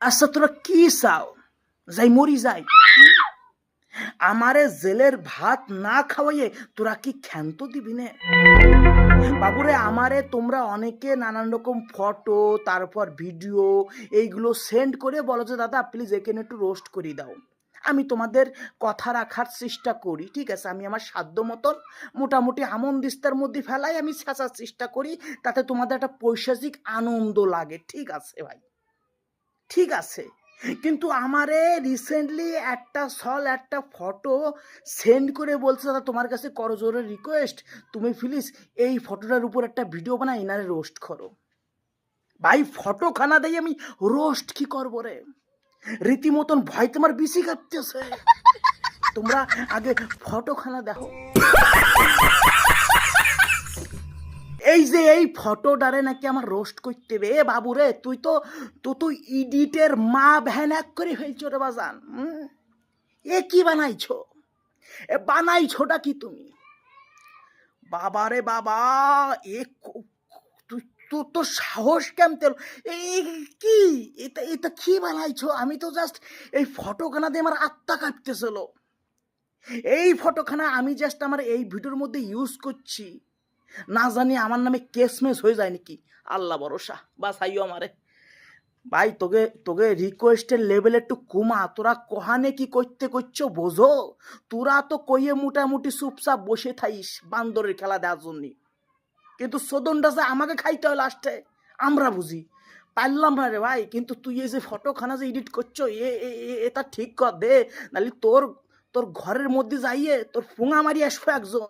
আচ্ছা তোরা কি চাও? যাই মরি যাই? আমারে জেলের ভাত না খাওয়াইয়ে তোরা কি ক্ষান্ত দিবি না? বাবুরে আমারে তোমরা অনেকে নানান রকম ফটো তারপর ভিডিও এইগুলো সেন্ড করে বলো যে দাদা প্লিজ এখানে একটু রোস্ট করে দাও। আমি তোমাদের কথা রাখার চেষ্টা করি, ঠিক আছে? আমি আমার সাধ্য মতন মোটামুটি আমন দিস্তার মধ্যে ফেলাই আমি ছেঁচার চেষ্টা করি, তাতে তোমাদের একটা পৈশাচিক আনন্দ লাগে, ঠিক আছে ভাই? ঠিক আছে। কিন্তু আমারে রিসেন্টলি একটা ফটো সেন্ড করে বলছে দাদা তোমার কাছে করজোরে রিকোয়েস্ট, তুমি প্লিজ এই ফটোটার উপর একটা ভিডিও বানাই এনারে রোস্ট করো। ভাই ফটো খানা দিয়ে আমি রোস্ট কি করবো রে? রীতিমতন ভয় তোমার বেশি কাঁপতেছে। তোমরা আগে ফটো খানা দেখো। এই যে এই ফটোটারে নাকি আমার রোস্ট করতে হবে। এ বাবুরে তুই ইডিটের মা ভ্যান এক করে ফেলছো রে বাজান। এ কি বানাইছো? এ বানাইছোটা কি তুমি? বাবারে বাবা, এ তুই তোর সাহস কেমন? এই কি এটা এটা কি বানাইছো? আমি তো জাস্ট এই ফটোখানা দিয়ে আমার আত্মা কাঁপতেছিল। এই ফটোখানা আমি জাস্ট আমার এই ভিডিওর মধ্যে ইউজ করছি, না জানি আমার নামে কেসমেস হয়ে যায় নাকি। আল্লাহ ভরসা, বাসাইও আমারে। ভাই তোকে তোকে রিকোয়েস্টের লেভেল একটু কমা। তোরা কহানে কি করতে করছো বোঝো? তোরা তো কইয়ে মোটামুটি চুপচাপ বসে থাইস বান্দরের খেলা দেওয়ার জন্য, কিন্তু সদনটা যে আমাকে খাইতে হয় লাস্টে আমরা বুঝি। পারলাম না রে ভাই। কিন্তু তুই এই যে ফটোখানা যে এডিট করছো এটা ঠিক কর দে, নাহলে তোর তোর ঘরের মধ্যে যাইয়ে তোর ফুঙা মারি আসবো একজন।